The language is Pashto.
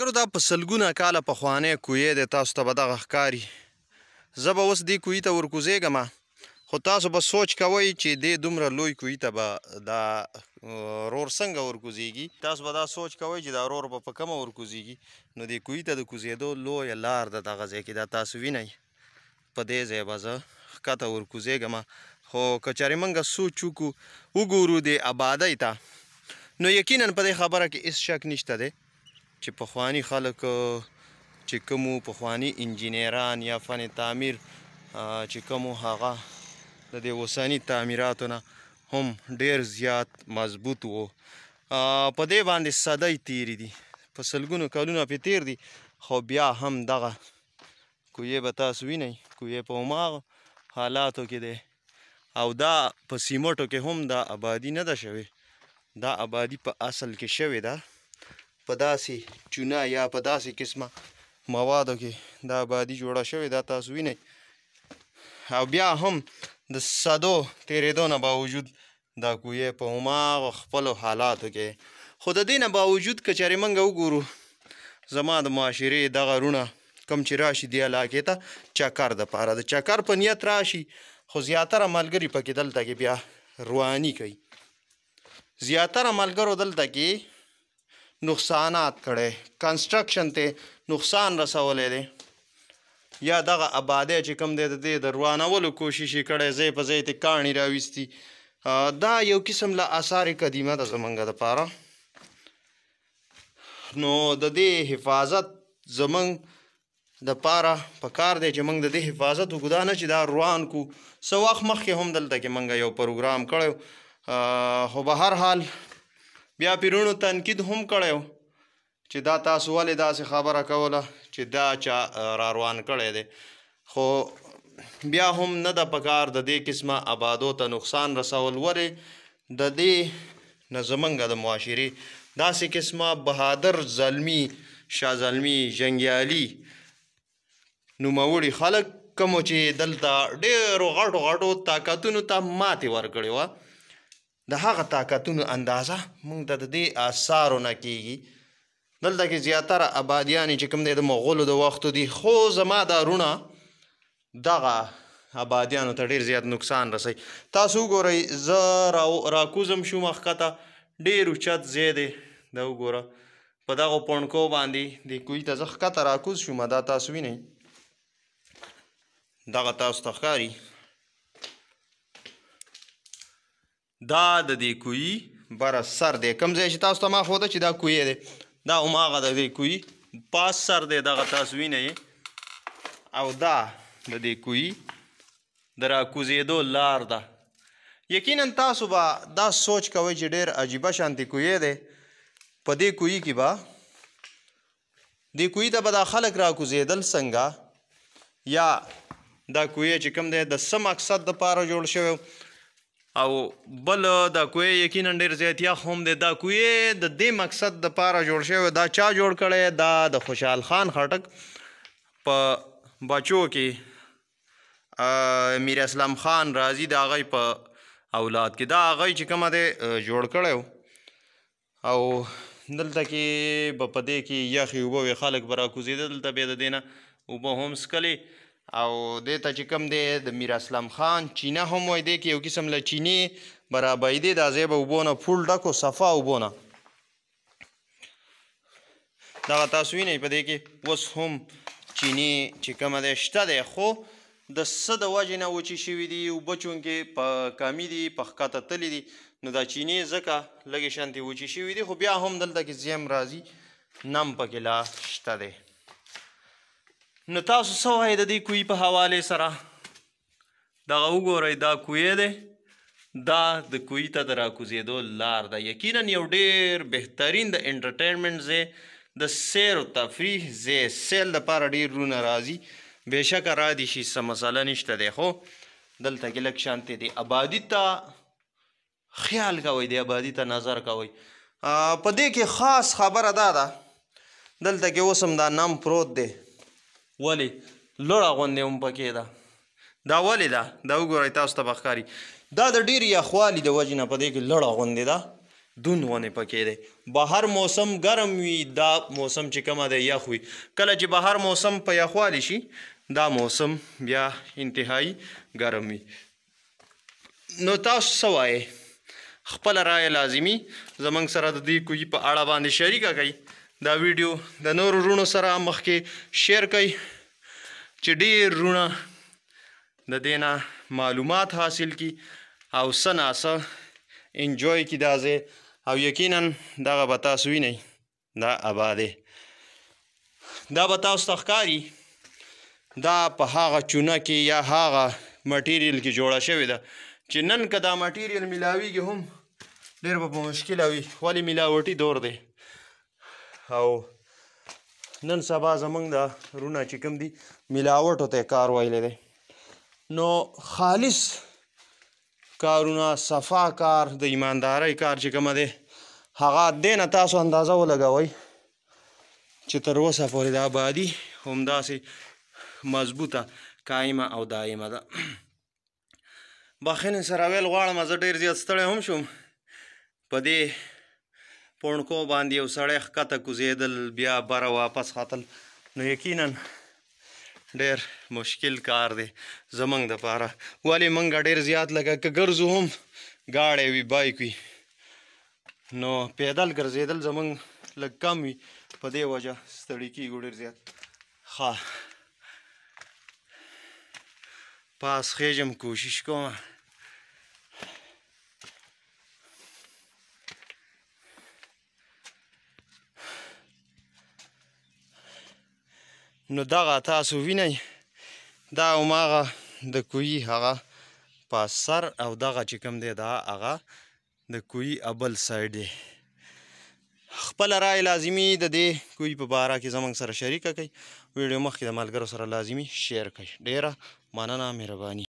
یارو دا په سلګونه کاله پخوانی کوی دی، تاسو ته به دغه ښکاري. زه به اوس دې کوی ته ورکوزېږم، خو تاسو به سوچ کوئ چې دې دومره لوی کوی ته به دا رور څنګه ورکوزېږي. تاسو به دا سوچ کوئ چې دا رور به په کومه ورکوزېږي. نو دې کوی ته د کوزېدو لویه لار ده دغه ځای کې، دا تاسو وینئ. په دې ځای به زه ښکته ورکوزېږم. خو که چېرې موږ سوچ وګورو دې آبادۍ ته، نو یقینا په دې خبره کې هېڅ شک نشته دی چې پخواني خلک چې کوم پخواني انجینران یا فن تعمیر چې کوم هغه د دې اوسني تعمیراتو نه هم ډېر زیات مضبوط وو. په دې باندې صدۍ تېرې دي، په سلګونو کلونه پرې تېر دي، خو بیا هم دغه کویې به تاسو وینئ، کویې په هماغه حالاتو کې دی. او دا په سیمټو کې هم دا آبادي نه ده شوې، دا آبادي په اصل کې شوې ده په داسې چونه یا په داسې قسمه موادو کې دا آبادي جوړه شوې ده، تاسو وینئ. او بیا هم د صدو تېرېدو نه باوجود دا کویې په هماغه خپلو حالاتو کې. خو د دې نه باوجود که چېرې موږ وګورو، زما د معاشرې دغه رونه کوم چې راشي دې علاقې ته چکر دپاره، د چکر په نیت راشي، خو زیاتره ملګري پکې دلته کې بیا رواني کوي. زیاتره ملګرو دلته کې نقصانات کړی، کنسټرکشن ته نقصان رسولی دی، یا دغه آبادی چې کوم دی د دې د روانولو کوشش یې کړی، ځای په ځای ته کاڼي راویستي. دا یو قسم له آثار قدیمه ده زمونږ دپاره. نو د دې حفاظت زمونږ دپاره پکار دی چې موږ د دې حفاظت وکړو. دا نه چې دا روان کړو. څه وخت مخکې هم دلته کې موږ یو پروګرام کړی، خو به هر حال بیا پیرونو تنقید هم کړی و چې دا تاسو ولې داسې خبره کوله چې دا چا را روان کړی دی. خو بیا هم نه ده پکار د دې قسمه آبادو ته نقصان رسول. ولې د دې نه زمونږ د معاشرې داسې قسمه بهادر زلمي، شاه زلمي، جنګیالي نوموړي خلک کومو چې دلته ډېرو غټو غټو طاقتونو ته ماتې ورکړې وه، د هغه طاقتونو اندازه موږ ته د دې آثارو نه کېږي. دلته کې زیاتره آبادیانې چې کوم دی د مغولو د وختو دي، خو زما دا رونه دغه آبادیانو ته ډېر زیات نقصان رسوي. تاسو وګورئ، زه راکوزم شوم ښکته، ډېر اوچت ځای دی. دا وګوره په دغو پڼکو باندې دې کوی ته زه ښکته راکوز شوم، دا تاسو وینئ، دغه تاسو ته ښکاري. دا د دې کوی بره سر دی، کوم ځای چې تاسو ته ما ښوده چې دا کوی دی، دا هماغه د دې کوی پاس سر دی، دغه تاسو وینئ. او دا د دې کوی د راکوزېدو لار ده. یقینا تاسو به دا سوچ کوئ چې ډېر عجیبه شانتې کوی دی. په دې کوی کې به دې کوی ته به دا خلک راکوزېدل څنګه، یا دا کوی چې کوم دی د څه مقصد دپاره جوړ شوی، او بل دا کوی یقینا ډېر زیات یخ هم دی. دا کوی د دې مقصد دپاره جوړ شوی. دا چا جوړ کړی؟ دا د خوشحال خان خټک په بچو کې میر اسلام خان رازي د هغوی په اولاد کې دا هغوی چې کومه دی جوړ کړی و. او دلته کې به په دې کې یخې اوبه وې، خلک به راکوزېده دلته، بیا د دې نه اوبه هم څکلې. او دې ته چې کوم دی د میر اسلام خان چینه هم وایي، دې کې یو قسم له چینې برابریدې، دا ځای به اوبو نه پول ډک و، صفا اوبو نه. دغه تاسو وینئ په دې کې اوس هم چینې چې کومه دی شته دی، خو د څه د وجې نه وچې شوي دي، اوبه چونکې په کمي دي، په ښکته تللي دي، نو دا چینې ځکه لږې شانتې وچې شوي دي. خو بیا هم دلته کې زیم راځي، نم پکې لا شته دی. نو تاسو څه وایئ د دې کوی په حوالې سره؟ دغه وګورئ، دا کوی دی، دا د کوی ته د راکوزېدو لار ده. یقینا یو ډېر بهترین د انټرټینمنټ ځای، د سیر و تفریح ځای، سیل دپاره ډېر رونه راځي. بېشکه را دي شي، څه مسله نشته دی، خو دلته کې لږ شانتې دی. آبادي ته خیال کوئ، د آبادي ته نظر کوئ. په دې کې خاص خبره دا ده، دلته کې اوس هم دا نم پروت دی. ولې لوړه غوندې هم پکې ده. دا ولې ده؟ دا وګورئ، تاسو ته به ښکاري. دا د ډېر یخوالي د وجې نه په دې کې لوړه غوندې ده. دون غونې پکې دی. بهر موسم ګرم وي، دا موسم چې کومه دی یخ وي. کله چې بهر موسم په یخوالي شي دا موسم بیا انتهایی ګرم وي. نو تاسو څه وایې؟ خپله رایه لازمي زموږ سره د دې کوهي په اړه باندې شریکه کوئ. دا ویډیو د نورو وروڼو سره مخکې شیر کوئ چې ډېر وروڼه د دې نه معلومات حاصل کړي او څه ناڅه انجوی کړي دا ځای. او یقینا دغه به تاسو وینئ دا ابا دی. دا به تاسو ته ښکاري دا په هغه چونه کې یا هغه مټیریل کې جوړه شوې ده چې نن که دا مټیریل میلاویږي هم ډېر به په مشکله وي، ولې میلاوټي دور دی. او نن سبا زموږ د وروڼه چې کوم دي میلاوټو ته کار ویلی دی. نو خالص کارونه، صفا کار، د ایماندارۍ کار چې کومه دی هغه دې نه تاسو اندازه ولګوئ چې تر اوسه پورې د آبادي همداسې مضبوطه قایمه او دایمه ده. بخښنې سره ویل غواړم زه ډېر زیات ستړی هم شوم. په دې پوڼکو باندې یو سړی ښکته کوزېدل بیا بره واپس ختل نو یقینا ډېر مشکل کار دی زموږ دپاره. ولې موږ ډېر زیات لکه که ګرځو هم ګاډی وي، بایک وي، نو پیدل ګرځېدل زموږ لږ کم وي، په دې وجه ستړي کېږو ډېر زیات. ښه پاس خیژم، کوشش کوم. نو دغه تاسو وینئ دا هماغه د کوهي هغه په سر او دغه چې کوم دی دا هغه د کوهي ابل سایډ دی. خپله رایه لازمي د دې کوهي په باره کې زموږ سره شریکه کړئ. ویډیو مخکې د ملګرو سره لازمي شیر کړئ. ډېره مننه، مهرباني.